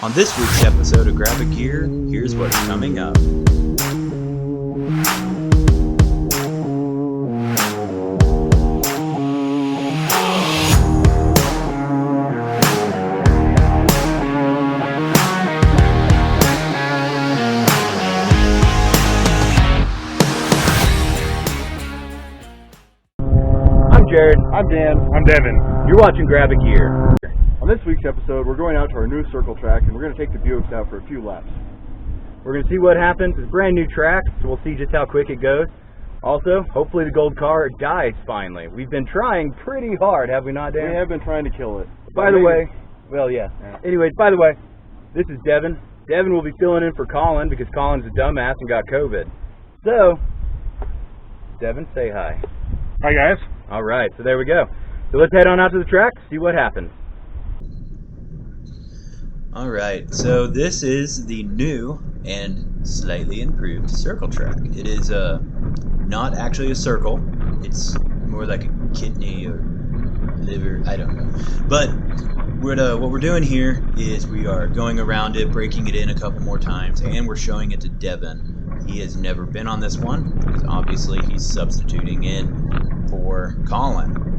On this week's episode of Grab a Gear, here's what's coming up. I'm Jared. I'm Dan. I'm Devin. You're watching Grab a Gear. On this week's episode, we're going out to our new circle track and we're going to take the Buicks out for a few laps. We're going to see what happens. It's a brand new track, so we'll see just how quick it goes. Also, hopefully the gold car dies finally. We've been trying pretty hard, have we not, Dan? We have been trying to kill it. By the way, Anyways, by the way, this is Devin. Devin will be filling in for Colin because Colin's a dumbass and got COVID. So, Devin, say hi. Hi, guys. All right, so there we go. So let's head on out to the track, see what happens. All right, so this is the new and slightly improved circle track. It is not actually a circle. It's more like a kidney or liver, I don't know. But what we're doing here is we are going around it, breaking it in a couple more times, and we're showing it to Devin. He has never been on this one, because obviously he's substituting in for Colin.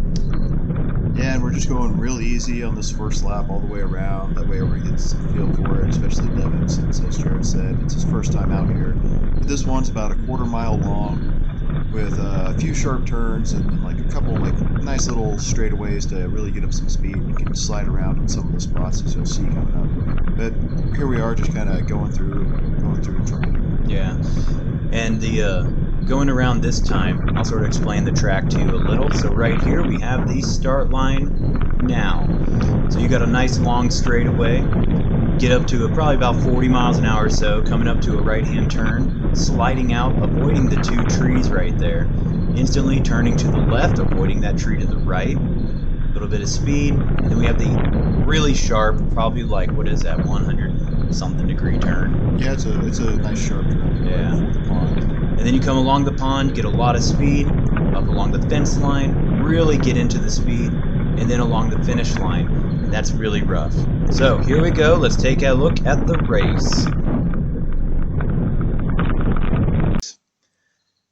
Yeah, and we're just going real easy on this first lap all the way around. That way everybody gets a feel for it, especially Devin, since as Jared said, it's his first time out here. But this one's about a quarter-mile long with a few sharp turns and like a couple like nice little straightaways to really get up some speed. You can slide around in some of the spots as you'll see coming up. But here we are just kind of going through and trying. Yeah, and the going around this time, I'll sort of explain the track to you a little. So right here we have the start line now. So you got a nice long straightaway, get up to probably about 40 miles an hour or so, coming up to a right-hand turn, sliding out, avoiding the two trees right there, instantly turning to the left, avoiding that tree to the right, a little bit of speed, and then we have the really sharp, probably like, what is that, 100-something degree turn. Yeah, it's a nice sharp turn. Yeah. For the pond. And then you come along the pond, get a lot of speed, up along the fence line, really get into the speed, and then along the finish line. And that's really rough. So here we go. Let's take a look at the race.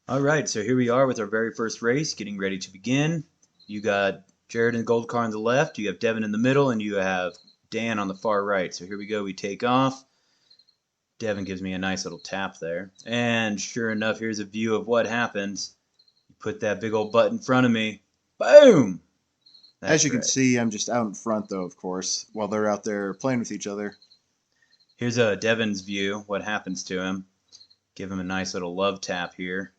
All right, so here we are with our very first race, getting ready to begin. You got Jared in the gold car on the left, you have Devin in the middle, and you have Dan on the far right. So here we go. We take off. Devin gives me a nice little tap there. And sure enough, here's a view of what happens. You put that big old butt in front of me. Boom! That's As you can right. see, I'm just out in front, though, of course, while they're out there playing with each other. Here's Devin's view, what happens to him. Give him a nice little love tap here.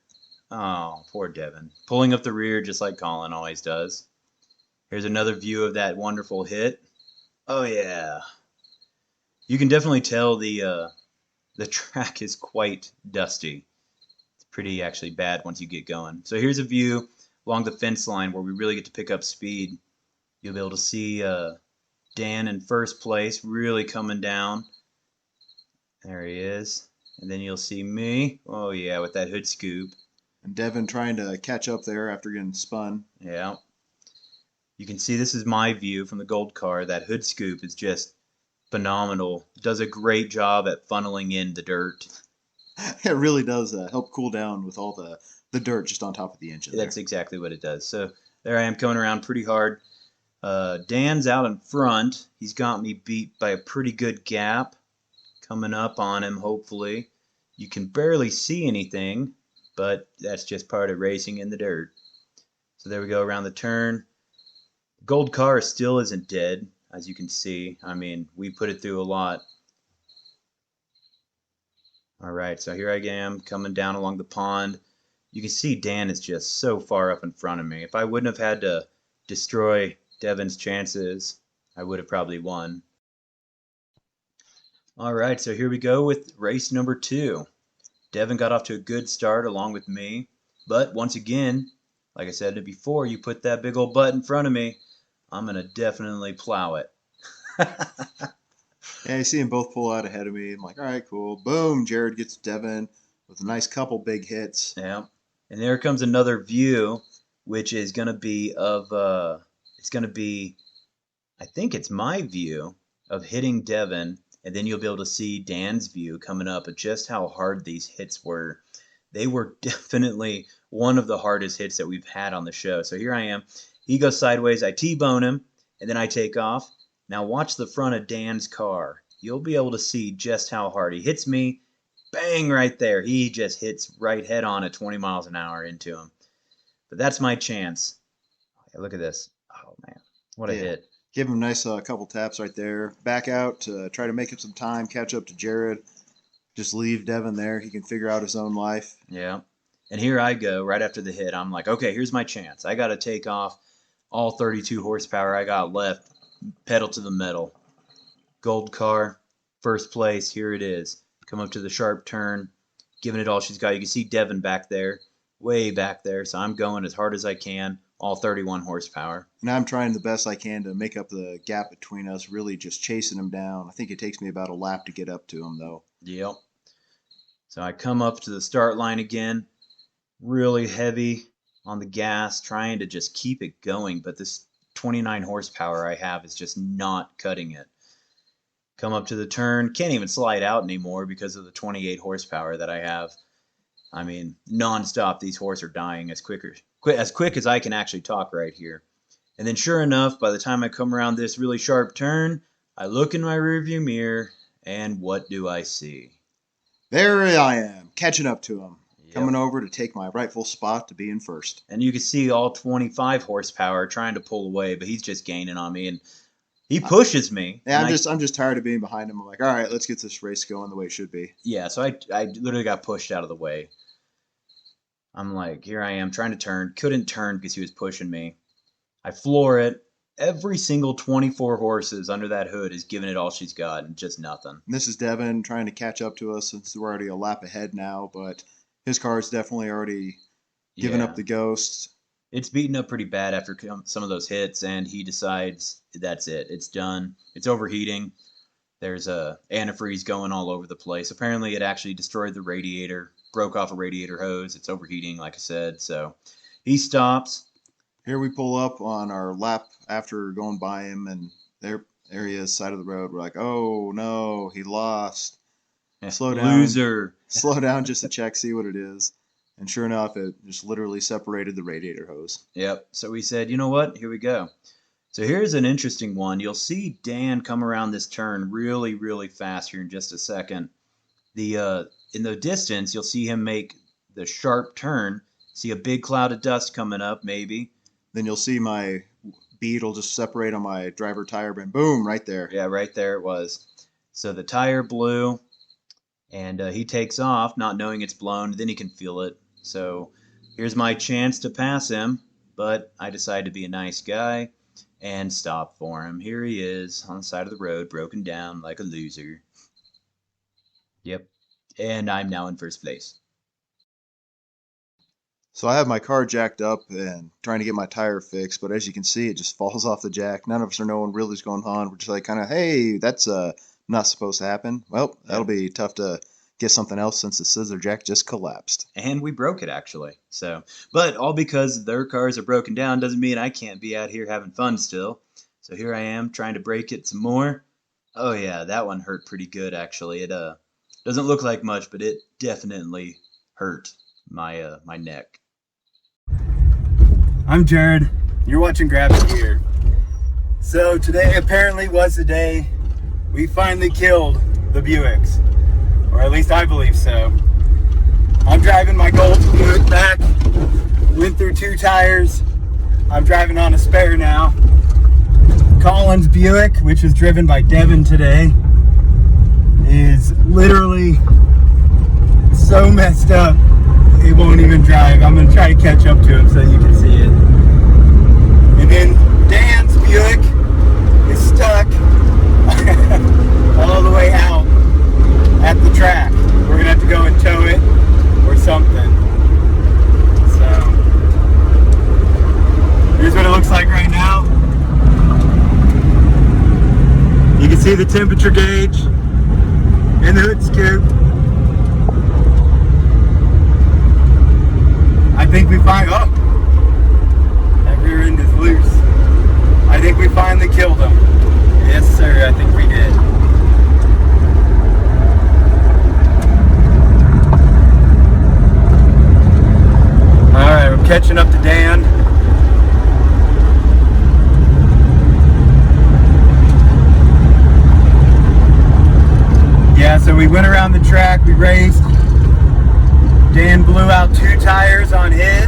Oh, poor Devin. Pulling up the rear just like Colin always does. Here's another view of that wonderful hit. Oh, yeah. You can definitely tell the track is quite dusty. It's pretty actually bad once you get going. So here's a view along the fence line where we really get to pick up speed. You'll be able to see Dan in first place really coming down. There he is. And then you'll see me. Oh yeah, with that hood scoop. And Devin trying to catch up there after getting spun. Yeah. You can see this is my view from the gold car. That hood scoop is just phenomenal. Does a great job at funneling in the dirt. It really does help cool down with all the dirt just on top of the engine. That's exactly what it does. So there I am coming around pretty hard. Dan's out in front. He's got me beat by a pretty good gap. Coming up on him, hopefully. You can barely see anything, but that's just part of racing in the dirt. So there we go around the turn. Gold car still isn't dead. As you can see, I mean, we put it through a lot. All right, so here I am coming down along the pond. You can see Dan is just so far up in front of me. If I wouldn't have had to destroy Devin's chances, I would have probably won. All right, so here we go with race number 2. Devin got off to a good start along with me. But once again, like I said before, you put that big old butt in front of me, I'm going to definitely plow it. Yeah, I see them both pull out ahead of me. I'm like, all right, cool. Boom, Jared gets Devin with a nice couple big hits. Yeah. And there comes another view, which is going to be I think it's my view of hitting Devin and then you'll be able to see Dan's view coming up of just how hard these hits were. They were definitely one of the hardest hits that we've had on the show. So here I am. He goes sideways. I T-bone him, and then I take off. Now watch the front of Dan's car. You'll be able to see just how hard he hits me. Bang, right there. He just hits right head on at 20 miles an hour into him. But that's my chance. Look at this. Oh, man. What a hit. Give him a nice couple taps right there. Back out to try to make up some time, catch up to Jared. Just leave Devin there. He can figure out his own life. Yeah. And here I go right after the hit. I'm like, okay, here's my chance. I got to take off all 32 horsepower I got left. Pedal to the metal. Gold car, first place. Here it is. Come up to the sharp turn, giving it all she's got. You can see Devin back there, way back there. So I'm going as hard as I can. All 31 horsepower. And I'm trying the best I can to make up the gap between us, really just chasing him down. I think it takes me about a lap to get up to him, though. Yep. So I come up to the start line again, really heavy on the gas, trying to just keep it going. But this 29 horsepower I have is just not cutting it. Come up to the turn, can't even slide out anymore because of the 28 horsepower that I have. I mean, nonstop, these horses are dying as quick as I can actually talk right here. And then sure enough, by the time I come around this really sharp turn, I look in my rearview mirror, and what do I see? There I am, catching up to him. Yep. Coming over to take my rightful spot to be in first. And you can see all 25 horsepower trying to pull away, but he's just gaining on me, and he pushes me. Yeah, I'm just tired of being behind him. I'm like, all right, let's get this race going the way it should be. Yeah, so I literally got pushed out of the way. I'm like, here I am trying to turn. Couldn't turn because he was pushing me. I floor it. Every single 24 horses under that hood is giving it all she's got, and just nothing. And this is Devin trying to catch up to us since we're already a lap ahead now, but his car is definitely already giving up the ghost. It's beaten up pretty bad after some of those hits, and he decides that's it. It's done. It's overheating. There's antifreeze going all over the place. Apparently, it actually destroyed the radiator, broke off a radiator hose. It's overheating, like I said. So he stops. Here we pull up on our lap after going by him, and there he is, side of the road. We're like, oh, no, he lost. Slow down. Loser. Slow down just to check, see what it is. And sure enough, it just literally separated the radiator hose. Yep. So we said, you know what? Here we go. So here's an interesting one. You'll see Dan come around this turn really, really fast here in just a second. In the distance, you'll see him make the sharp turn. See a big cloud of dust coming up, maybe. Then you'll see my bead will just separate on my driver tire, and boom, right there. Yeah, right there it was. So the tire blew, and he takes off, not knowing it's blown. Then he can feel it. So here's my chance to pass him, but I decide to be a nice guy and stop for him. Here he is on the side of the road, broken down like a loser. Yep. And I'm now in first place. So I have my car jacked up and trying to get my tire fixed, but as you can see, it just falls off the jack. None of us are knowing really what's going on. We're just like kind of, hey, that's not supposed to happen. Well, that'll be tough to get something else since the scissor jack just collapsed. And we broke it, actually. So, but all because their cars are broken down doesn't mean I can't be out here having fun still. So here I am trying to break it some more. Oh yeah, that one hurt pretty good, actually. It doesn't look like much, but it definitely hurt my my neck. I'm Jared. You're watching Grab It Gear. So today apparently was the day we finally killed the Buicks. Or at least I believe so. I'm driving my gold Buick back. Went through 2 tires. I'm driving on a spare now. Colin's Buick, which was driven by Devin today, is literally so messed up it won't even drive. I'm gonna try to catch up to him so you can see it. And then Dan's Buick is stuck all the way out at the track. We're gonna have to go and tow it or something. So here's what it looks like right now. You can see the temperature gauge in the hood scoop. I think we that rear end is loose. I think we finally killed him. Yes, sir, I think we did. catching up to Dan. Yeah, so we went around the track, we raced. Dan blew out 2 tires on his.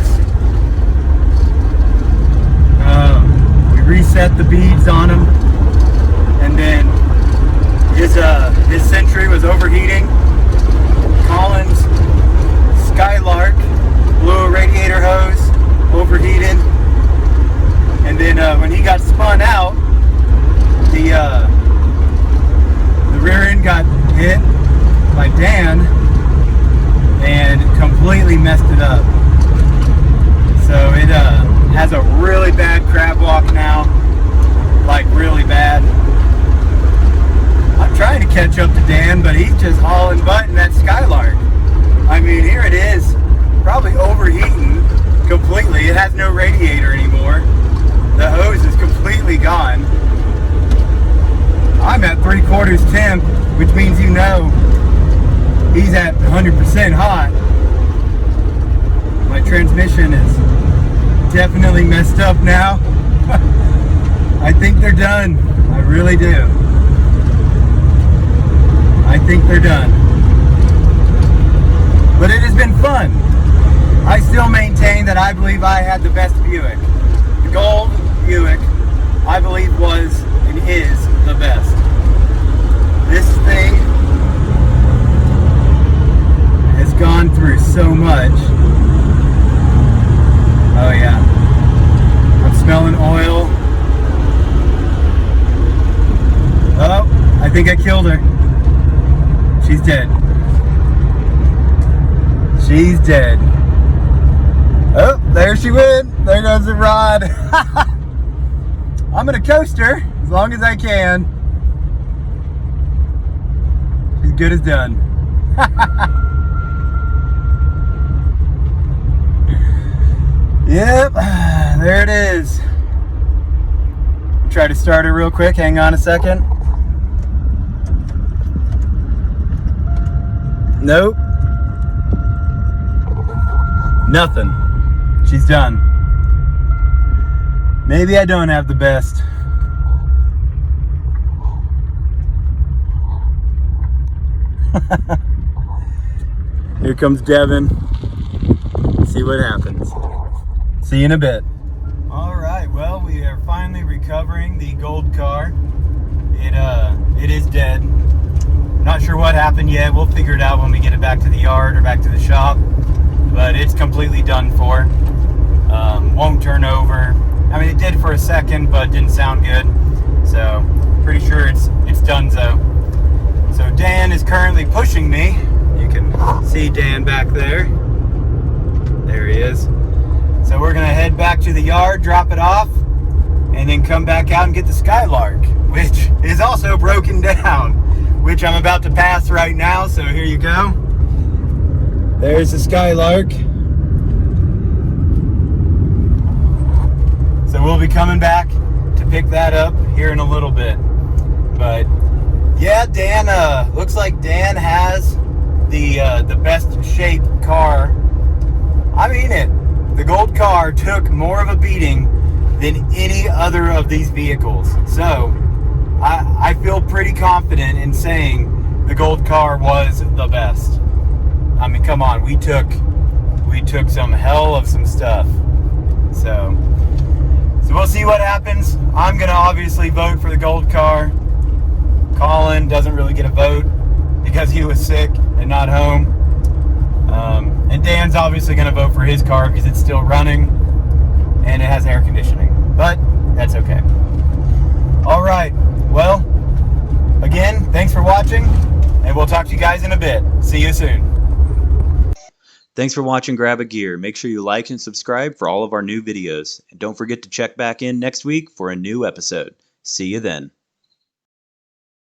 We reset the beads on him, and then his Sentry was overheating. Colin's Skylark blew a radiator hose, overheated, and then when he got spun out, the rear end got hit by Dan and completely messed it up. So it has a really bad crab walk now, like really bad. I'm trying to catch up to Dan, but he's just hauling butt in that Skylark. I mean, here it is, probably overheating completely. It has no radiator anymore. The hose is completely gone. I'm at 3/4 temp, which means you know he's at 100% hot. My transmission is definitely messed up now. I think they're done. I really do. I think they're done. But it has been fun. I still maintain that I believe I had the best Buick. The gold Buick, I believe, was and is the best. This thing has gone through so much. Oh yeah. I'm smelling oil. Oh, I think I killed her. She's dead. She's dead. Oh, there she went. There goes the rod. I'm gonna coast her as long as I can. She's good as done. Yep, there it is. Try to start her real quick. Hang on a second. Nope. Nothing. She's done. Maybe I don't have the best. Here comes Devin. See what happens. See you in a bit. All right, well, we are finally recovering the gold car. It is dead. Not sure what happened yet. We'll figure it out when we get it back to the yard or back to the shop. But it's completely done for. Won't turn over. I mean, it did for a second, but didn't sound good. So, pretty sure it's done so. So Dan is currently pushing me. You can see Dan back there. There he is. So we're gonna head back to the yard, drop it off, and then come back out and get the Skylark, which is also broken down, which I'm about to pass right now. So here you go. There's the Skylark. So we'll be coming back to pick that up here in a little bit. But yeah, Dan, looks like Dan has the best shaped car. I mean it. The gold car took more of a beating than any other of these vehicles. So I feel pretty confident in saying the gold car was the best. I mean, come on, we took some hell of some stuff. So we'll see what happens. I'm gonna obviously vote for the gold car. Colin doesn't really get a vote because he was sick and not home. And Dan's obviously gonna vote for his car because it's still running and it has air conditioning. But that's okay. All right. Well, again, thanks for watching, and we'll talk to you guys in a bit. See you soon. Thanks for watching Grab a Gear. Make sure you like and subscribe for all of our new videos. And don't forget to check back in next week for a new episode. See you then.